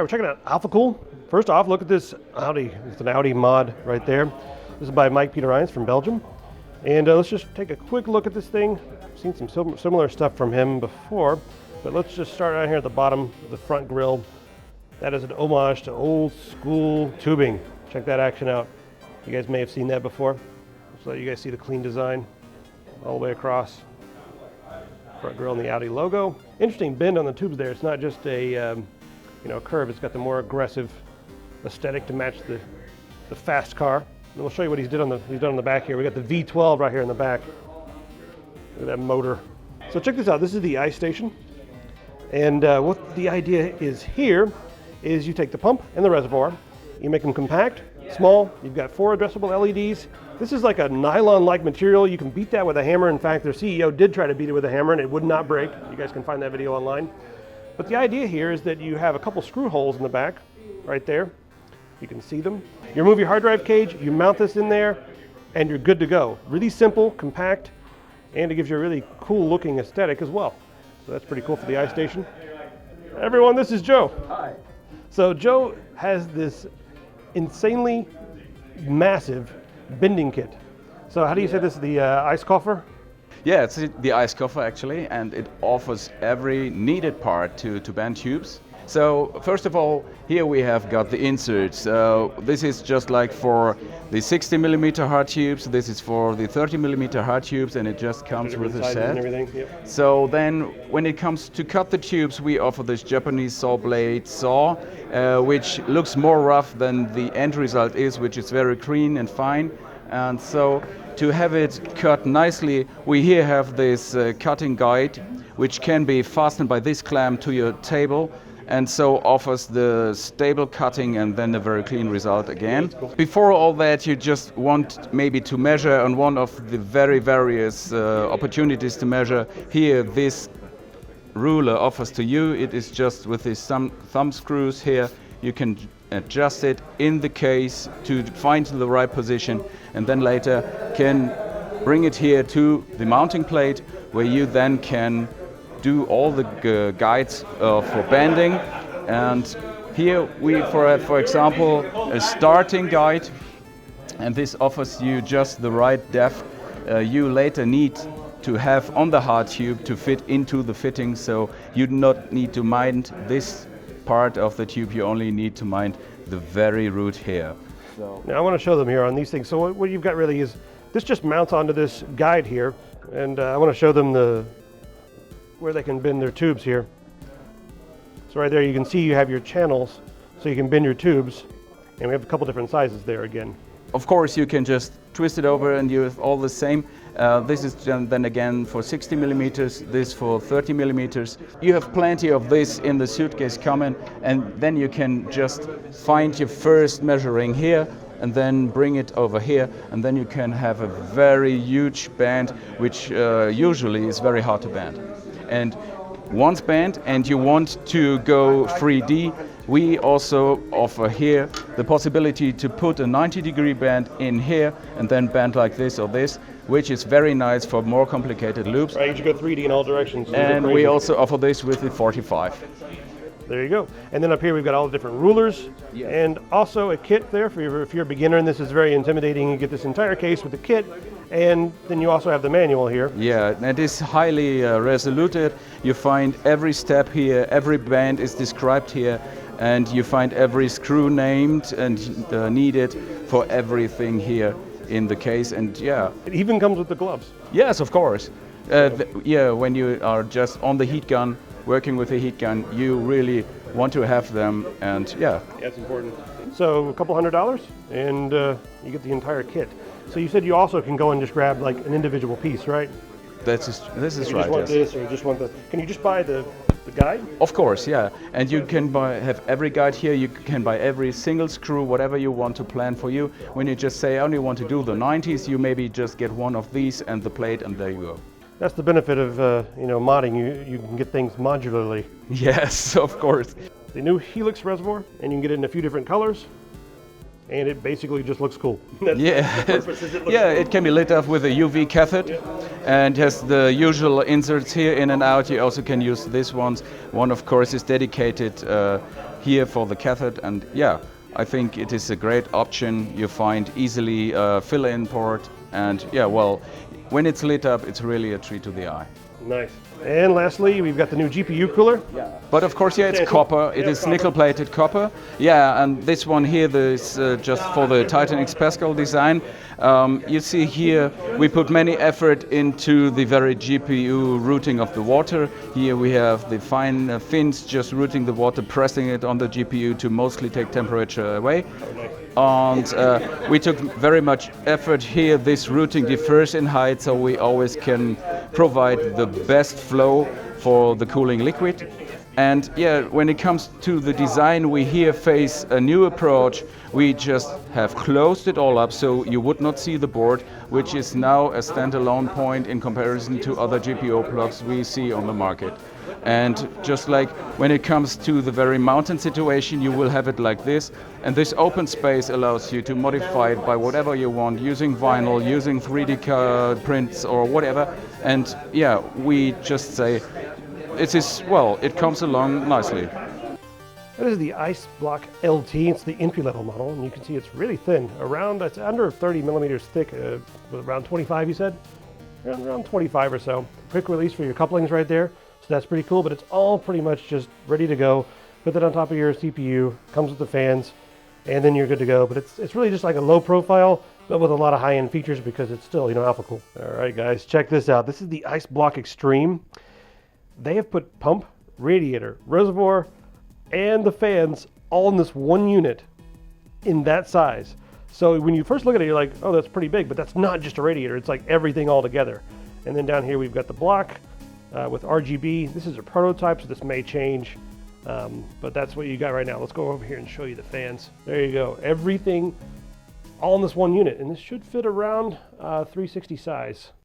we're checking out Alphacool. First off, look at this Audi. It's an Audi mod right there. This is by Mike Peter Rijns from Belgium. And let's just take a quick look at this thing. I've seen some similar stuff from him before, but let's just start out here at the bottom of the front grille. That is an homage to old school tubing. Check that action out. You guys may have seen that before. So you guys see the clean design all the way across. Front grille and the Audi logo. Interesting bend on the tubes there. It's not just a curve. It's got the more aggressive aesthetic to match the fast car. And we'll show you what he's done on the back here. We got the V12 right here in the back. Look at that motor. So check this out. This is the ice station. And what the idea is here is you take the pump and the reservoir, you make them compact, small. You've got 4 addressable LEDs. This is like a nylon-like material. You can beat that with a hammer. In fact, their CEO did try to beat it with a hammer and it would not break. You guys can find that video online. But the idea here is that you have a couple screw holes in the back, right there. You can see them. You remove your hard drive cage, you mount this in there, and you're good to go. Really simple, compact, and it gives you a really cool looking aesthetic as well. So that's pretty cool for the iStation. Everyone, this is Joe. Hi. So Joe has this insanely massive bending kit. So how do you say this is the ice coffer? Yeah, it's the ice coffer actually, and it offers every needed part to bend tubes. So first of all, here we have got the inserts. This is just like for the 60mm hard tubes. This is for the 30mm hard tubes, and it just comes with a set. And everything. Yep. So then, when it comes to cut the tubes, we offer this Japanese saw blade saw, which looks more rough than the end result is, which is very clean and fine. And so, to have it cut nicely, we here have this cutting guide, which can be fastened by this clamp to your table, and so offers the stable cutting and then a very clean result again. Before all that, you just want maybe to measure on one of the very various opportunities to measure. Here, this ruler offers to you. It is just with these thumb screws here. You can adjust it in the case to find the right position, and then later can bring it here to the mounting plate, where you then can do all the guides for bending. And here we have, for example, a starting guide, and this offers you just the right depth you later need to have on the hard tube to fit into the fitting. So you do not need to mind this part of the tube, you only need to mind the very root here. So now I want to show them here on these things. So what you've got really is, this just mounts onto this guide here, and I want to show them where they can bend their tubes here. So right there you can see you have your channels, so you can bend your tubes, and we have a couple different sizes there again. Of course, you can just twist it over and you have all the same. This is then again for 60mm, this for 30mm. You have plenty of this in the suitcase coming, and then you can just find your first measuring here and then bring it over here, and then you can have a very huge band, which usually is very hard to bend. And once bent and you want to go 3D, we also offer here the possibility to put a 90-degree bend in here and then bend like this or this, which is very nice for more complicated loops. Right, you should go 3D in all directions. And we also offer this with the 45. There you go. And then up here we've got all the different rulers, and also a kit there for if you're a beginner and this is very intimidating. You get this entire case with the kit, and then you also have the manual here. Yeah, and it is highly resoluted. You find every step here, every bend is described here, and you find every screw named and needed for everything here in the case. And yeah, it even comes with the gloves. Yes, of course. When you are just on the heat gun, working with a heat gun, you really want to have them, and yeah. That's important. So a couple $100, and you get the entire kit. So you said you also can go and just grab like an individual piece, right? This is right. You just want this, or you just want the? Can you just buy the guide? Of course, yeah. And you can have every guide here. You can buy every single screw, whatever you want to plan for you. When you just say I only want to do the 90s, you maybe just get one of these and the plate, and there you go. That's the benefit of modding. You can get things modularly. Yes, of course. The new Helix Reservoir, and you can get it in a few different colors, and it basically just looks cool. It can be lit up with a UV cathode, and has the usual inserts here in and out. You also can use this one. One, of course, is dedicated here for the cathode, and yeah, I think it is a great option. You find easily fill-in port, and yeah, well, when it's lit up, it's really a treat to the eye. Nice. And lastly, we've got the new GPU cooler. But of course, yeah, it's copper. It is nickel-plated copper. Yeah, and this one here is just for the Titan X Pascal design. You see here, we put many effort into the very GPU routing of the water. Here we have the fine fins just routing the water, pressing it on the GPU to mostly take temperature away. And we took very much effort here. This routing differs in height, so we always can provide the best flow for the cooling liquid. And yeah, when it comes to the design, we here face a new approach. We just have closed it all up so you would not see the board, which is now a standalone point in comparison to other GPU plugs we see on the market. And just like when it comes to the very mountain situation, you will have it like this. And this open space allows you to modify it by whatever you want, using vinyl, using 3D prints or whatever. And yeah, we just say, it comes along nicely. That is the Ice Block LT. It's the entry-level model, and you can see it's really thin. It's under 30 millimeters thick, around 25, you said? Around 25 or so. Quick release for your couplings right there, so that's pretty cool, but it's all pretty much just ready to go. Put that on top of your CPU, comes with the fans, and then you're good to go. But it's really just like a low profile, but with a lot of high-end features because it's still, Alphacool. All right, guys, check this out. This is the Ice Block Extreme. They have put pump, radiator, reservoir, and the fans all in this one unit in that size. So when you first look at it, you're like, oh, that's pretty big, but that's not just a radiator. It's like everything all together. And then down here, we've got the block with RGB. This is a prototype, so this may change, but that's what you got right now. Let's go over here and show you the fans. There you go. Everything all in this one unit, and this should fit around 360 size.